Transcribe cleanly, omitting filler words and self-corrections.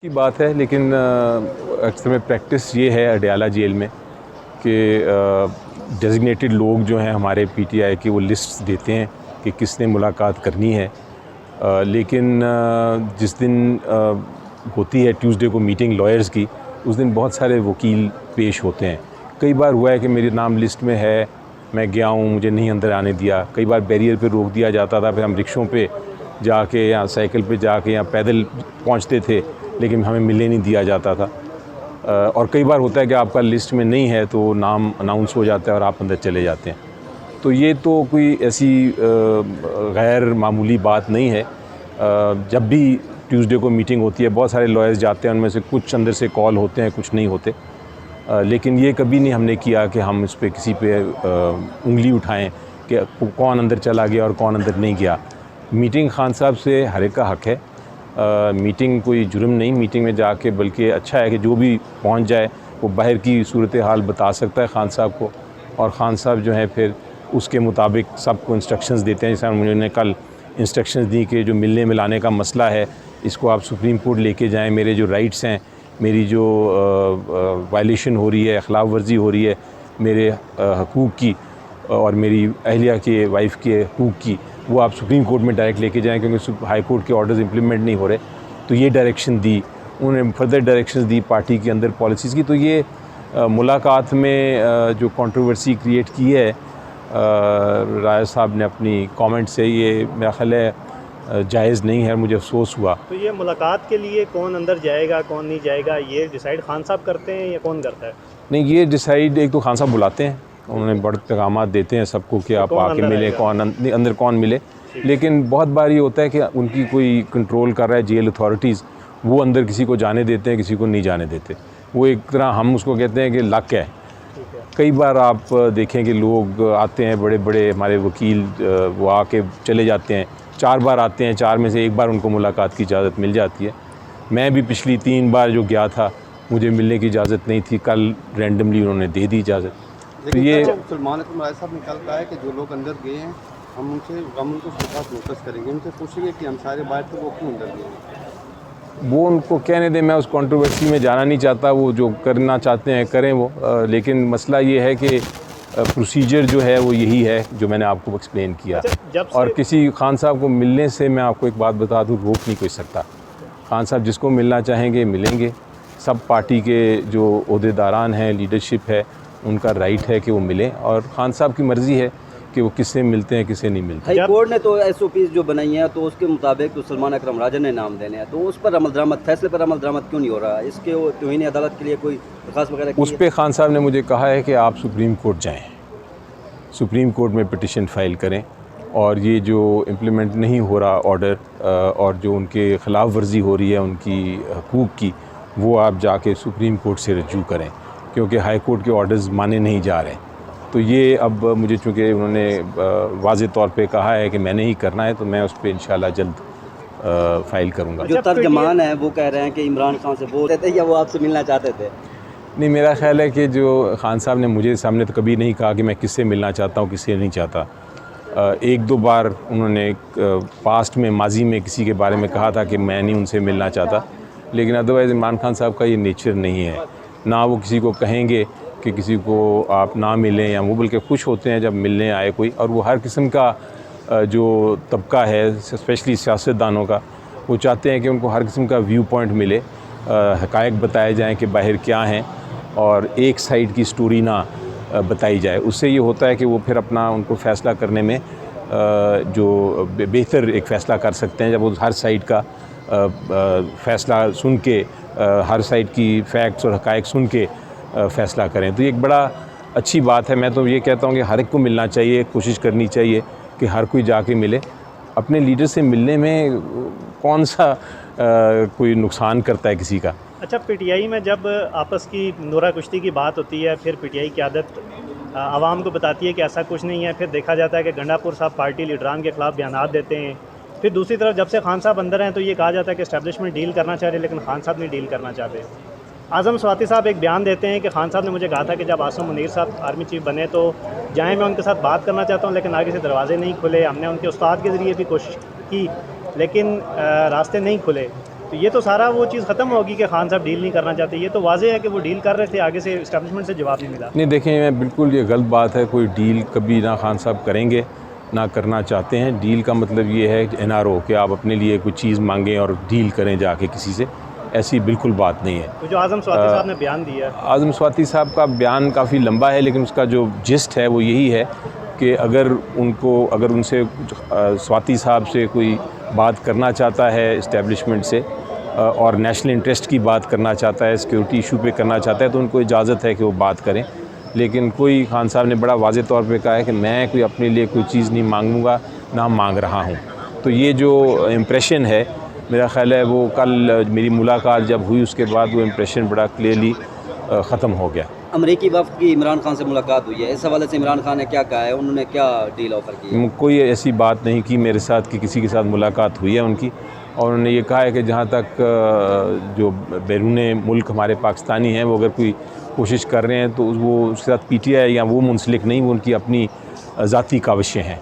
की बात है, लेकिन अक्सर में प्रैक्टिस ये है अडयाला जेल में कि डेजिग्नेटेड लोग जो हैं हमारे पीटीआई की वो लिस्ट देते हैं कि किसने मुलाकात करनी है। लेकिन जिस दिन होती है ट्यूसडे को मीटिंग लॉयर्स की, उस दिन बहुत सारे वकील पेश होते हैं। कई बार हुआ है कि मेरे नाम लिस्ट में है, मैं गया हूँ, मुझे नहीं अंदर आने दिया। कई बार बैरियर पे रोक दिया जाता था, फिर हम रिक्शों पे जाके या साइकिल पे जाके या पैदल पहुँचते थे, लेकिन हमें मिलने नहीं दिया जाता था। और कई बार होता है कि आपका लिस्ट में नहीं है तो नाम अनाउंस हो जाता है और आप अंदर चले जाते हैं। तो ये तो कोई ऐसी गैर मामूली बात नहीं है। जब भी ट्यूसडे को मीटिंग होती है, बहुत सारे लॉयर्स जाते हैं, उनमें से कुछ अंदर से कॉल होते हैं, कुछ नहीं होते। लेकिन ये कभी नहीं हमने किया कि हम इस पे किसी पे उंगली उठाएं कि कौन अंदर चला गया और कौन अंदर नहीं गया। मीटिंग खान साहब से हर एक का हक़ है। मीटिंग कोई जुर्म नहीं, मीटिंग में जाके बल्कि अच्छा है कि जो भी पहुंच जाए वो बाहर की सूरत हाल बता सकता है खान साहब को, और ख़ान साहब जो है फिर उसके मुताबिक सबको इंस्ट्रक्शंस देते हैं। जैसे उन्होंने कल इंस्ट्रक्शंस दी कि जो मिलने मिलाने का मसला है इसको आप सुप्रीम कोर्ट लेके जाएं, मेरे जो राइट्स हैं, मेरी जो वायलेशन हो रही है, अखलाफ वर्जी हो रही है मेरे हकूक़ की और मेरी अहलिया के वाइफ के हकूक़ की, वो आप सुप्रीम कोर्ट में डायरेक्ट लेके जाएं, क्योंकि हाई कोर्ट के ऑर्डर्स इंप्लीमेंट नहीं हो रहे। तो ये डायरेक्शन दी उन्होंने, फर्दर डायरेक्शंस दी पार्टी के अंदर पॉलिसीज़ की। तो ये मुलाकात में जो कंट्रोवर्सी क्रिएट की है राय साहब ने अपनी कमेंट से, ये मेरा ख़्याल है जायज़ नहीं है। मुझे अफसोस हुआ। तो ये मुलाकात के लिए कौन अंदर जाएगा कौन नहीं जाएगा, ये डिसाइड खान साहब करते हैं या कौन करता है? नहीं, ये डिसाइड एक तो खान साहब बुलाते हैं, उन्होंने बड़े पैगाम देते हैं सबको कि आप आके मिले, कौन अंदर कौन मिले। लेकिन बहुत बार ये होता है कि उनकी कोई कंट्रोल कर रहा है जेल अथॉरिटीज़, वो अंदर किसी को जाने देते हैं, किसी को नहीं जाने देते। वो एक तरह हम उसको कहते हैं कि लक है। कई बार आप देखें कि लोग आते हैं, बड़े बड़े हमारे वकील वो आके चले जाते हैं, 4 बार आते हैं, 4 में से 1 बार उनको मुलाकात की इजाज़त मिल जाती है। मैं भी पिछली 3 बार जो गया था, मुझे मिलने की इजाज़त नहीं थी, कल रैंडमली उन्होंने दे दी इजाज़त। तो ये सलमान राय साहब ने कल कहा है कि जो लोग अंदर गए हैं हम उनको फोकस करेंगे, उनसे पूछेंगे कि हम सारे बाहर थे, वो क्यों अंदर गए हैं। वो उनको कहने दें, मैं उस कंट्रोवर्सी में जाना नहीं चाहता। वो जो करना चाहते हैं करें वो। लेकिन मसला ये है कि प्रोसीजर जो है वो यही है जो मैंने आपको एक्सप्लेन किया। और किसी खान साहब को मिलने से, मैं आपको एक बात बता दूँ, रोक नहीं कोई सकता। खान साहब जिसको मिलना चाहेंगे मिलेंगे। सब पार्टी के जो ओहदेदारान हैं, लीडरशिप है, उनका राइट है कि वो मिलें, और खान साहब की मर्ज़ी है कि वो किससे मिलते हैं, किससे नहीं मिलते। हाई कोर्ट ने तो एसओपीज़ जो बनाई हैं, तो उसके मुताबिक तो सलमान अकरम राजन ने नाम देने हैं, तो उस पर अमल दरामद, फैसले पर अमल दरामद क्यों नहीं हो रहा? इसके तौहीन अदालत के लिए कोई दरख्वास्त वगैरह उस पर खान साहब ने मुझे कहा है कि आप सुप्रीम कोर्ट जाएँ, सुप्रीम कोर्ट में पिटिशन फ़ाइल करें, और ये जो इम्प्लीमेंट नहीं हो रहा ऑर्डर और जो उनके ख़िलाफ़ वर्जी हो रही है उनकी हकूक़ की, वो आप जाके सुप्रीम कोर्ट से रजू करें, क्योंकि हाई कोर्ट के ऑर्डर्स माने नहीं जा रहे। तो ये अब मुझे चूँकि उन्होंने वाज़ेह तौर पे कहा है कि मैंने ही करना है, तो मैं उस पर इंशाल्लाह जल्द फ़ाइल करूँगा। जो तर्जमान है वो कह रहे हैं कि इमरान खान से बोलते थे या वो आपसे मिलना चाहते थे? नहीं, मेरा ख़्याल है कि जो खान साहब ने मुझे सामने तो कभी नहीं कहा कि मैं किससे मिलना चाहता हूँ, किससे नहीं चाहता। 1-2 बार उन्होंने पास्ट में, माजी में किसी के बारे में कहा था कि मैं नहीं उनसे मिलना चाहता, लेकिन अदरवाइज़ इमरान खान साहब का ये नेचर नहीं है। ना वो किसी को कहेंगे कि किसी को आप ना मिलें, या वो बल्कि खुश होते हैं जब मिलने आए कोई। और वो हर किस्म का जो तबका है, स्पेशली सियासतदानों का, वो चाहते हैं कि उनको हर किस्म का व्यू पॉइंट मिले, हक़ाइक़ बताए जाएँ कि बाहर क्या हैं, और एक साइड की स्टोरी ना बताई जाए। उससे ये होता है कि वो फिर अपना, उनको फ़ैसला करने में जो बेहतर एक फ़ैसला कर सकते हैं, जब वो हर साइड का फ़ैसला सुन के, हर साइड की फैक्ट्स और हक़ाइक़ सुन के फ़ैसला करें। तो ये एक बड़ा अच्छी बात है। मैं तो ये कहता हूँ कि हर एक को मिलना चाहिए, कोशिश करनी चाहिए कि हर कोई जाके मिले। अपने लीडर से मिलने में कौन सा कोई नुकसान करता है किसी का। अच्छा, पीटीआई में जब आपस की नूरा कुश्ती की बात होती है, फिर पीटीआई की आदत आवाम को बताती है कि ऐसा कुछ नहीं है, फिर देखा जाता है कि गंडापुर साहब पार्टी लीडरान के ख़िलाफ़ बयान देते हैं। फिर दूसरी तरफ जब से खान साहब अंदर हैं तो ये कहा जाता है कि एस्टैब्लिशमेंट डील करना चाह रही है, लेकिन खान साहब नहीं डील करना चाहते। आज़म स्वाति साहब एक बयान देते हैं कि खान साहब ने मुझे कहा था कि जब आसिम मुनीर साहब आर्मी चीफ बने तो जाएँ, मैं उनके साथ बात करना चाहता हूँ, लेकिन आगे से दरवाजे नहीं खुले। हमने उनके उस्ताद के ज़रिए भी कोशिश की, लेकिन रास्ते नहीं खुले। तो ये तो सारा वो चीज़ ख़त्म होगी कि खान साहब डील नहीं करना चाहते। ये तो वाज़ेह है कि वो डील कर रहे थे, आगे से इस्टेब्लिशमेंट से जवाब नहीं मिला। नहीं देखें, मैं बिल्कुल ये गलत बात है, कोई डील कभी ना खान साहब करेंगे ना करना चाहते हैं। डील का मतलब ये है NRO कि आप अपने लिए कोई चीज़ मांगें और डील करें जाके किसी से, ऐसी बिल्कुल बात नहीं है। तो जो आज़म स्वाति साहब ने बयान दिया, आज़म स्वाति साहब का बयान काफ़ी लंबा है, लेकिन उसका जो जिस्ट है वो यही है कि अगर उनसे स्वाति साहब से कोई बात करना चाहता है इस्टेब्लिशमेंट से और नेशनल इंटरेस्ट की बात करना चाहता है, सिक्योरिटी इशू पे करना चाहता है, तो उनको इजाज़त है कि वो बात करें। लेकिन कोई खान साहब ने बड़ा वाज़ेह तौर पे कहा है कि मैं कोई अपने लिए कोई चीज़ नहीं मांगूंगा, ना मांग रहा हूँ। तो ये जो इम्प्रेशन है, मेरा ख़्याल है वो कल मेरी मुलाकात जब हुई उसके बाद वो इम्प्रेशन बड़ा क्लियरली ख़त्म हो गया। अमरीकी वफ़द की इमरान खान से मुलाकात हुई है, इस हवाले से इमरान खान ने क्या कहा है, उन्होंने क्या डील ऑफ़र की है? कोई ऐसी बात नहीं की मेरे साथ कि किसी के साथ मुलाकात हुई है उनकी, और उन्होंने ये कहा है कि जहाँ तक जो बैरूने मुल्क हमारे पाकिस्तानी हैं वो अगर कोई कोशिश कर रहे हैं तो वो उसके साथ PTI या वो मुंसलिक नहीं, वो उनकी अपनी ज़ाती काविशें हैं।